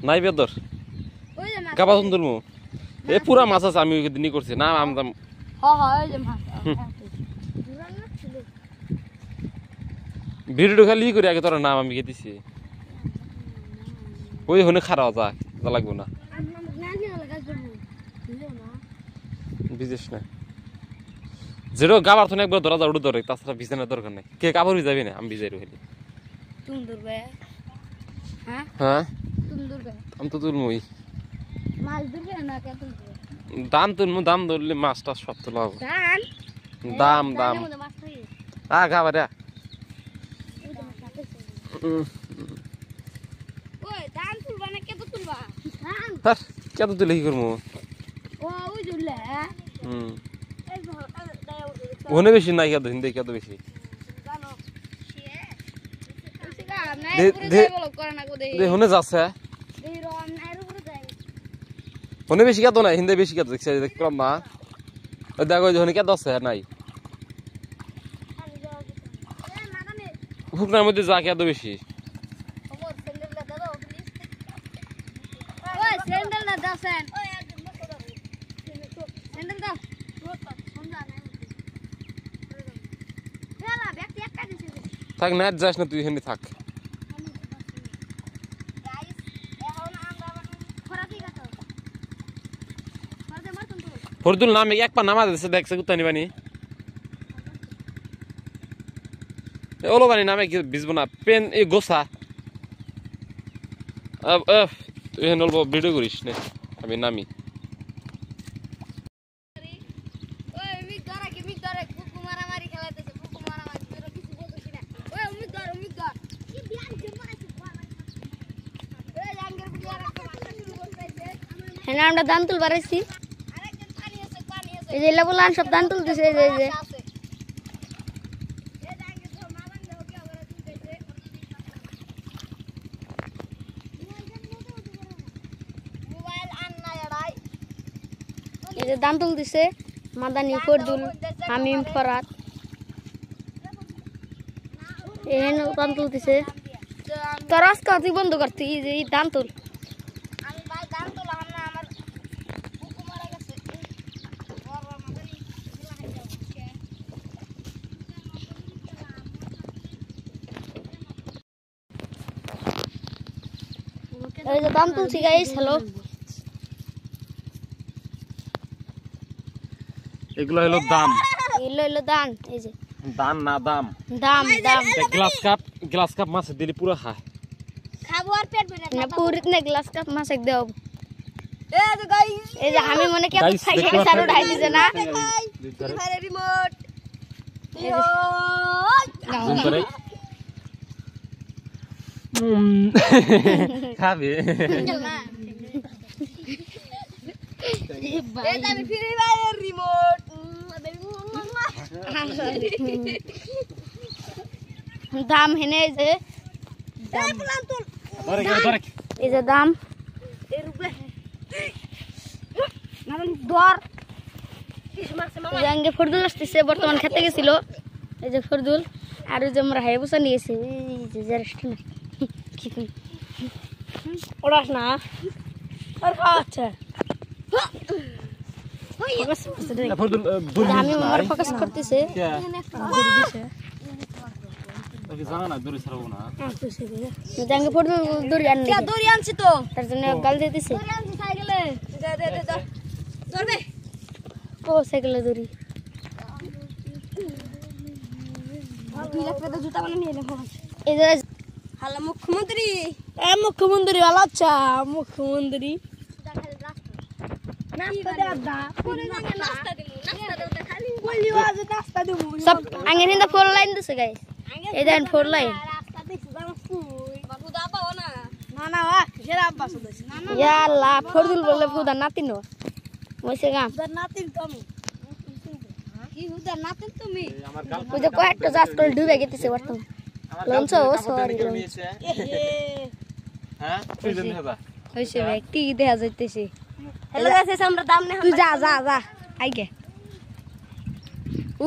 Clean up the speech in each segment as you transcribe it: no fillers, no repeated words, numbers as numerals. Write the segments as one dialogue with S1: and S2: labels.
S1: নাই বেদর গাবা তুলমু এ পুরা মাছ আছে আমি ওই দিনই করছি না আমদাম ভিডিও খালি করে আগে তোর নাম আমি দিছি ওই হনে খারাপ যা লাগবো না বিজেস না যেটা গাবার তো একবার ধরা যা উঠে ধরে তাছাড়া ভিজানোর দরকার নেই কে কাপড় ভিজাবি না আমি ভিজাই রইলি হ্যাঁ আমি তো তুলমুই দাম তুলমু দাম ধরলে মাছ টাছ সব তোলা হবে দাম দাম গাবার কত তুলে কি করবো ওনে বেশি নাই কত হিন্দে কত বেশি হনে যাচ্ছে হনে বেশি কত নাই হিন্দে বেশি কত দেখছি কম না দেখো হনে কত আছে নাই হুকনার মধ্যে যা কত বেশি থাক না যাস না তুই এখানে থাক ফরদুল নামে এক পা নামা দিচ্ছে দেখছে কুত্তা নিবানি ওলো বানি নামে কি ভিজবো না পেন এই গোসা তুই এখানে বলবো ভিডিও করিস নে আমি নামি
S2: হ্যাঁ আমরা ধান তুলবার আসছি এই যে বললাম সব ধান তুলতেছে এই যে এই যে ধান তুলতেছে মাদানি ফরদুল হামিম ফরাত এখানে ধান তুলতেছে তোর আজকে তুই বন্ধ করতে এই ধান তুল এই যে দাম তুলছি গাইস হ্যালো
S1: এগুলো হলো দাম
S2: হলো দান এই যে
S1: দান না দাম
S2: দাম দাম
S1: গ্লাস কাপ মাছ দিলে পুরো খায়
S2: খাবো আর পেট ভরে না পুরো নে গ্লাস কাপ মাছ এক দাও এই যে গাইস এই যে আমি মনে কি এত সাইকেল চালু ঢাই দিছে না আরে রিমোট
S1: জুম করে খাবে
S2: এই আমি ফ্রি ফায়ার রিমোট দাম হেনে যে এই যে দাম ফরদুল আসতেছে বর্তমান খেতে গেছিল এই যে ফরদুল আর যে আমরা হাই বসা নিয়েছি ওড়াস না আচ্ছা আমি ফোকাস করতেছে দড়ি আনছি তো তার জন্য গাল দিতেছে ও সাইকেলে দড়ি এই যে হ্যালো মুখ্যমন্ত্রী মুখ্যমন্ত্রী ভালো আচ্ছা মুখ্যমন্ত্রী সব আঙের হিন্দা 4 লাইন দিছে গাইস এই দেন 4 লাইন ইয়া আল্লাহ ফরদুল বলে ফুদা নাতিন হইছে গাম নাতিন তুমি কি হুদা নাতিন তুমি ওই যে কয়েকটা জাস করে ডুবে গেতেছে বর্তমান লঞ্চ ও সরি
S1: হ্যাঁ তুই দেন হেবা
S2: হইছে ভাই কি দেখা যাইতেছে হ্যালো গাইস আমরা দাম নে তুই যা যা যা আইগে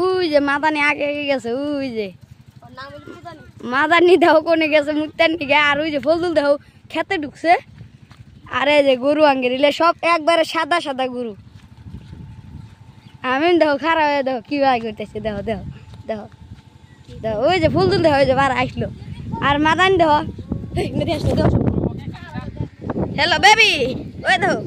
S2: ওই যে মাদানি আগে গেছে ওই যে মাদানি দাও কোনে গেছে মুক্তান নিগে আর ওই যে ফজলুল দাও খেতে ঢুকছে আরে যে গরু আঙ্গে দিলে সব একবারে সাদা সাদা গরু আমি দেখো খারাপ হয়ে দেখো কি ভাই করতেছে দেখো দেখো দেখো দেখো ওই যে ফুল তুল দেখো ওই যে বার আসলো আর মাদান দেখো হ্যালো বেবি ওই দেখো